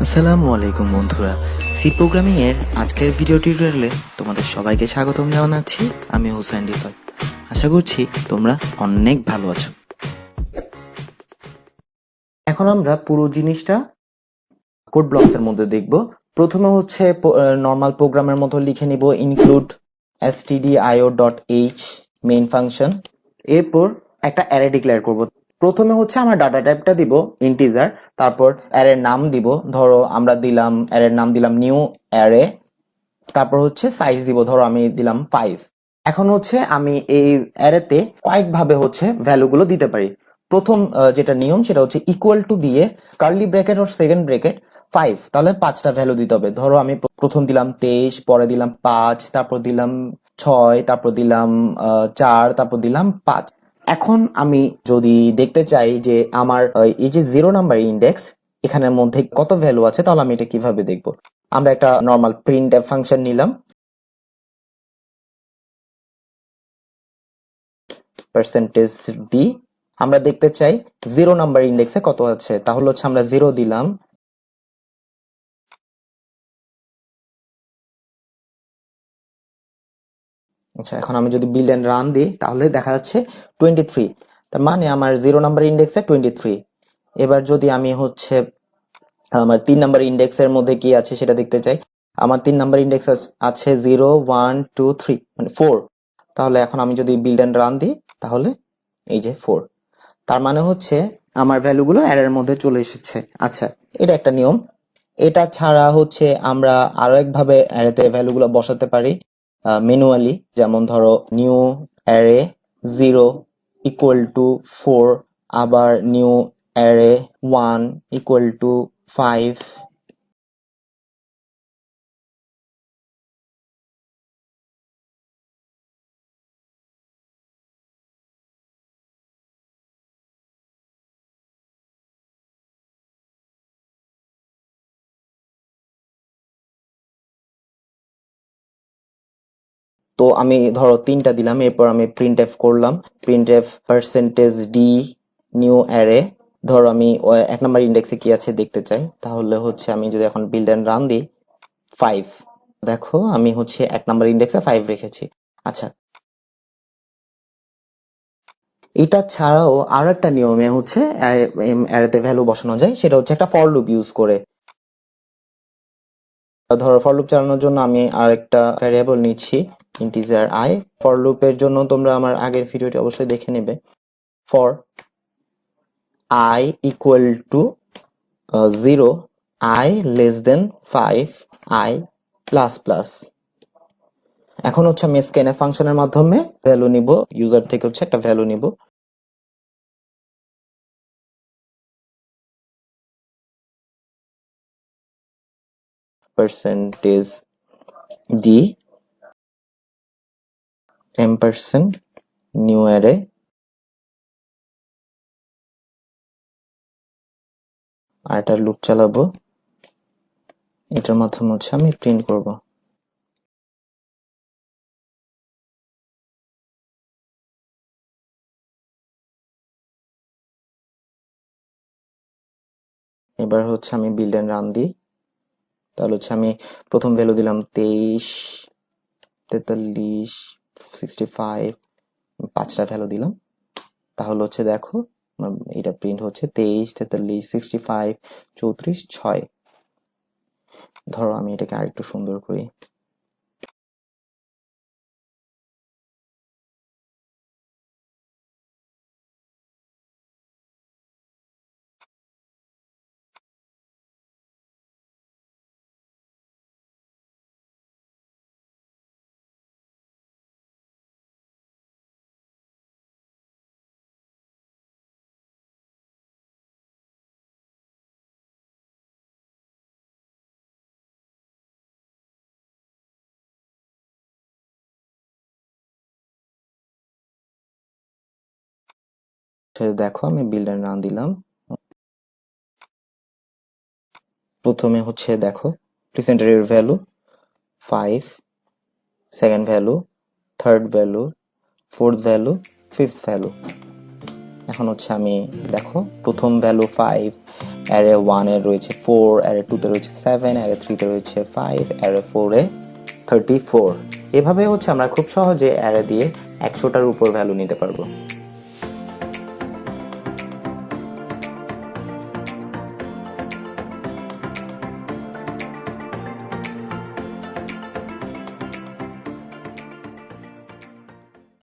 আসসালামু আলাইকুম বন্ধুরা, সি প্রোগ্রামিং এর আজকের ভিডিও টিউটোরিয়ালে তোমাদের সবাইকে স্বাগতম জানাচ্ছি। আমি হোসেন রিফাত। আশা করছি তোমরা অনেক ভালো আছো। এখন আমরা পুরো জিনিসটা কোড ব্লকস এর মধ্যে দেখব। প্রথমে হচ্ছে নরমাল প্রোগ্রামের মতো লিখে নিব ইনক্লুড stdio.h মেইন ফাংশন। এরপর একটা অ্যারে ডিক্লেয়ার করব। প্রথমে হচ্ছে আমার ডাটা টাইপটা দিব ইন্টিজার, তারপর অ্যারের নাম দিব। ধরো আমরা দিলাম অ্যারের নাম দিলাম নিউ অ্যারে, তারপর হচ্ছে সাইজ দিব, ধরো আমি দিলাম 5। এখন হচ্ছে আমি এই অ্যারেতে কয়েকভাবে হচ্ছে ভ্যালুগুলো দিতে পারি। প্রথম যেটা নিয়ম সেটা হচ্ছে ইকুয়াল টু দিয়ে কার্লি ব্র্যাকেট আর সেকেন্ড ব্র্যাকেট 5, তাহলে 5টা ভ্যালু দিতে হবে। ধরো আমি প্রথম দিলাম 23, পরে দিলাম 5, তারপর দিলাম 6, তারপর দিলাম 4, তারপর দিলাম 5। এখন আমি যদি দেখতে চাই যে আমার এই যে 0 নাম্বার ইন্ডেক্স এখানের মধ্যে কত ভ্যালু আছে, তাহলে আমি এটা কিভাবে দেখবো? আমরা একটা নর্মাল প্রিন্ট ফাংশন নিলাম, পার্সেন্টেজ ডি। আমরা দেখতে চাই 0 নাম্বার ইন্ডেক্সে কত আছে, তাহলে হচ্ছে আমরা 0 দিলাম। আচ্ছা, এখন আমি যদি বিল্ড এন্ড রান দিই তাহলে দেখা যাচ্ছে 23। তার মানে আমার 0 নাম্বার ইন্ডেক্সে 23। এবার যদি আমি হচ্ছে আমার 3 নাম্বার ইন্ডেক্সের মধ্যে কি আছে সেটা দেখতে চাই, আমার 3 নাম্বার ইন্ডেক্স আছে 0 1 2 3, মানে 4। তাহলে এখন আমি যদি বিল্ড এন্ড রান দিই তাহলে এই যে 4। তার মানে হচ্ছে আমার ভ্যালুগুলো অ্যারের মধ্যে চলে এসেছে। আচ্ছা, এটা একটা নিয়ম। এটা ছাড়া হচ্ছে আমরা আরো একভাবে অ্যারেতে ভ্যালুগুলো বসাতে পারি ম্যানুয়ালি। যেমন ধরো নিউ অ্যারে 0 = 4, আবার নিউ অ্যারে 1 = 5। তো আমি ধরো 3টা দিলাম, এরপর আমি প্রিন্ট এফ করলাম। Print F percentage D new array. ধরো আমি 1 নাম্বার ইন্ডেক্সে কি আছে দেখতে চাই, তাহলে হচ্ছে আমি যদি এখন বিল্ড এন্ড রান দিই 5। দেখো আমি হচ্ছে 1 নাম্বার ইন্ডেক্সে 5 রেখেছি। আচ্ছা, এটা ছাড়াও আরো একটা নিয়মে হচ্ছে অ্যারেতে ভ্যালু বসানো যায়, সেটা হচ্ছে একটা ফর লুপ ইউজ করে। ধরো ফর লুপ চালানোর জন্য আমি আরেকটা ভ্যারিয়েবল নিচ্ছি ইন্টিজার আই। ফর লুপের জন্য তোমরা আমার আগের ভিডিওটি অবশ্যই দেখে নেবে। For i = 0, i <5, i++। এখন হচ্ছে আমি স্ক্যানএফ ফাংশনের মাধ্যমে ভ্যালু নিব, ইউজার থেকে হচ্ছে একটা ভ্যালু নিব। পার্সেন্টেজ ডি এম্পারসেন্ট নিউ অ্যারে, আর একটা লুপ চালাবো। এটার মাধ্যমে হচ্ছে আমি প্রিন্ট করব। এবার হচ্ছে আমি বিল্ড এন্ড রান দিই, তাহলে হচ্ছে আমি প্রথম ভ্যালু দিলাম 23, 43, 65, 5টা ভ্যালু দিলাম। তাহলে হচ্ছে দেখো এটা প্রিন্ট হচ্ছে 23, 43, 65, 34, 6। ধরো আমি এটাকে আরেকটু সুন্দর করি। দেখো আমি বিল্ড এন্ড রান দিলাম। প্রথমে হচ্ছে দেখো প্রেসেন্টারের value 5, second value, third value, fourth value, fifth value. এখন হচ্ছে আমি দেখো প্রথম ভ্যালু 5, অ্যারে 1 এ রয়েছে 4, অ্যারে 2 তে রয়েছে 7, অ্যারে 3 তে রয়েছে 5, অ্যারে 4 এ 34। এভাবে হচ্ছে আমরা খুব সহজে অ্যারে দিয়ে 100টার উপর ভ্যালু নিতে পারবো।